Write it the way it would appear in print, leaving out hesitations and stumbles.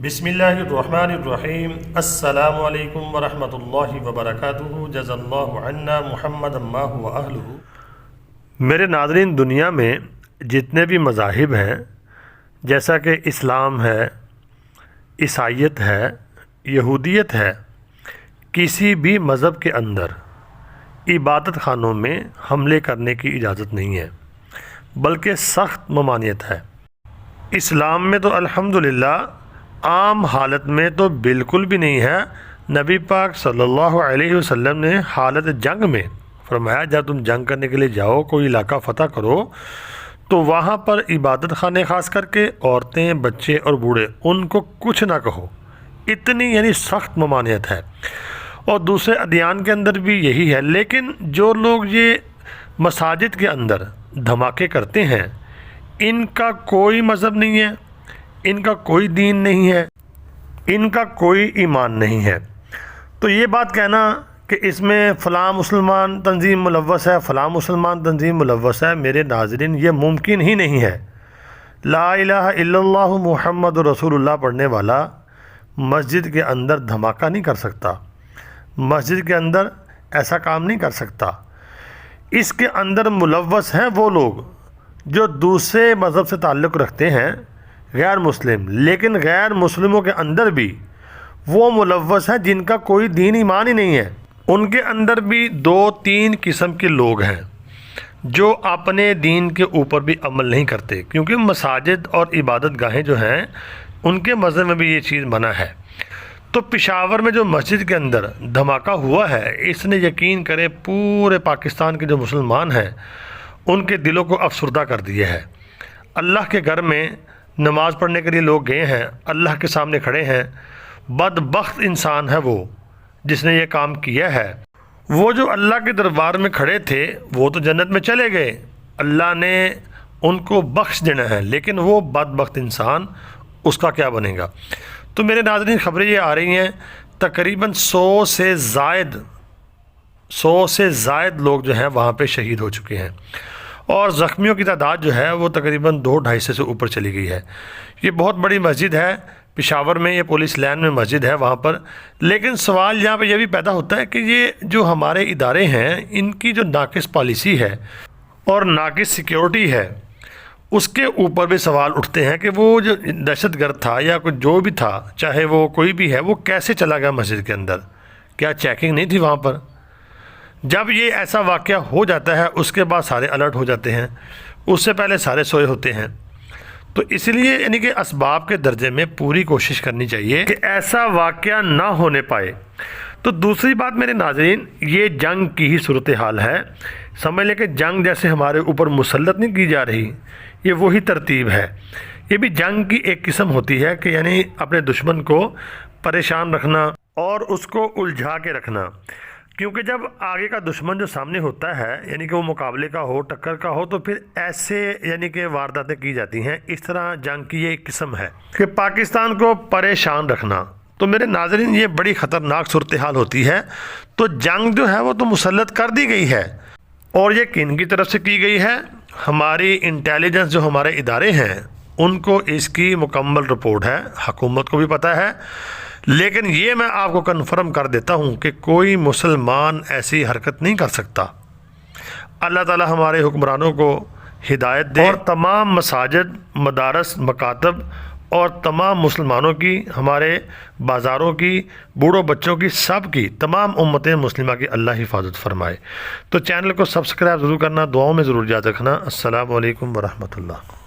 بسم اللہ الرحمن الرحیم۔ السلام علیکم ورحمۃ اللہ وبرکاتہ۔ جزا اللہ عنا محمد ما هو اہلہ۔ میرے ناظرین، دنیا میں جتنے بھی مذاہب ہیں، جیسا کہ اسلام ہے، عیسائیت ہے، یہودیت ہے، کسی بھی مذہب کے اندر عبادت خانوں میں حملے کرنے کی اجازت نہیں ہے، بلکہ سخت ممانعت ہے۔ اسلام میں تو الحمدللہ عام حالت میں تو بالکل بھی نہیں ہے۔ نبی پاک صلی اللہ علیہ وسلم نے حالت جنگ میں فرمایا، جب تم جنگ کرنے کے لیے جاؤ، کوئی علاقہ فتح کرو، تو وہاں پر عبادت خانے خاص کر کے عورتیں، بچے اور بوڑھے، ان کو کچھ نہ کہو۔ اتنی یعنی سخت ممانعت ہے۔ اور دوسرے ادیان کے اندر بھی یہی ہے۔ لیکن جو لوگ یہ مساجد کے اندر دھماکے کرتے ہیں، ان کا کوئی مذہب نہیں ہے، ان کا کوئی دین نہیں ہے، ان کا کوئی ایمان نہیں ہے۔ تو یہ بات کہنا کہ اس میں فلاں مسلمان تنظیم ملوث ہے، فلاں مسلمان تنظیم ملوث ہے، میرے ناظرین یہ ممکن ہی نہیں ہے۔ لا الہ الا اللہ محمد رسول اللہ پڑھنے والا مسجد کے اندر دھماکہ نہیں کر سکتا، مسجد کے اندر ایسا کام نہیں کر سکتا۔ اس کے اندر ملوث ہیں وہ لوگ جو دوسرے مذہب سے تعلق رکھتے ہیں، غیر مسلم، لیکن غیر مسلموں کے اندر بھی وہ ملوث ہیں جن کا کوئی دین ایمان ہی نہیں ہے۔ ان کے اندر بھی دو تین قسم کے لوگ ہیں جو اپنے دین کے اوپر بھی عمل نہیں کرتے، کیونکہ مساجد اور عبادت گاہیں جو ہیں ان کے مذہب میں بھی یہ چیز منع ہے۔ تو پشاور میں جو مسجد کے اندر دھماکہ ہوا ہے، اس نے یقین کرے پورے پاکستان کے جو مسلمان ہیں ان کے دلوں کو افسردہ کر دیا ہے۔ اللہ کے گھر میں نماز پڑھنے کے لیے لوگ گئے ہیں، اللہ کے سامنے کھڑے ہیں، بدبخت انسان ہے وہ جس نے یہ کام کیا ہے۔ وہ جو اللہ کے دربار میں کھڑے تھے وہ تو جنت میں چلے گئے، اللہ نے ان کو بخش دینا ہے، لیکن وہ بدبخت انسان اس کا کیا بنے گا؟ تو میرے ناظرین، خبریں یہ آ رہی ہیں تقریباً 100 سے زائد لوگ جو ہیں وہاں پہ شہید ہو چکے ہیں، اور زخمیوں کی تعداد جو ہے وہ تقریباً 200-250 سے اوپر چلی گئی ہے۔ یہ بہت بڑی مسجد ہے پشاور میں، یہ پولیس لائن میں مسجد ہے وہاں پر۔ لیکن سوال یہاں پہ یہ بھی پیدا ہوتا ہے کہ یہ جو ہمارے ادارے ہیں ان کی جو ناقص پالیسی ہے اور ناقص سیکیورٹی ہے، اس کے اوپر بھی سوال اٹھتے ہیں کہ وہ جو دہشت گرد تھا یا کوئی جو بھی تھا، چاہے وہ کوئی بھی ہے، وہ کیسے چلا گیا مسجد کے اندر؟ کیا چیکنگ نہیں تھی وہاں پر؟ جب یہ ایسا واقعہ ہو جاتا ہے اس کے بعد سارے الرٹ ہو جاتے ہیں، اس سے پہلے سارے سوئے ہوتے ہیں۔ تو اس لیے یعنی کہ اسباب کے درجے میں پوری کوشش کرنی چاہیے کہ ایسا واقعہ نہ ہونے پائے۔ تو دوسری بات میرے ناظرین، یہ جنگ کی ہی صورتحال ہے۔ سمجھ لیں کہ جنگ جیسے ہمارے اوپر مسلط نہیں کی جا رہی، یہ وہی ترتیب ہے۔ یہ بھی جنگ کی ایک قسم ہوتی ہے کہ یعنی اپنے دشمن کو پریشان رکھنا اور اس کو الجھا کے رکھنا، کیونکہ جب آگے کا دشمن جو سامنے ہوتا ہے یعنی کہ وہ مقابلے کا ہو، ٹکر کا ہو، تو پھر ایسے یعنی کہ وارداتیں کی جاتی ہیں۔ اس طرح جنگ کی یہ ایک قسم ہے کہ پاکستان کو پریشان رکھنا۔ تو میرے ناظرین، یہ بڑی خطرناک صورتحال ہوتی ہے۔ تو جنگ جو ہے وہ تو مسلط کر دی گئی ہے، اور یہ کن کی طرف سے کی گئی ہے؟ ہماری انٹیلیجنس جو ہمارے ادارے ہیں ان کو اس کی مکمل رپورٹ ہے، حکومت کو بھی پتہ ہے۔ لیکن یہ میں آپ کو کنفرم کر دیتا ہوں کہ کوئی مسلمان ایسی حرکت نہیں کر سکتا۔ اللہ تعالی ہمارے حکمرانوں کو ہدایت دے، اور تمام مساجد، مدارس، مکاتب اور تمام مسلمانوں کی، ہمارے بازاروں کی، بوڑھوں بچوں کی، سب کی، تمام امت مسلمہ کی اللہ حفاظت فرمائے۔ تو چینل کو سبسکرائب ضرور کرنا، دعاؤں میں ضرور یاد رکھنا۔ السلام علیکم ورحمۃ اللہ۔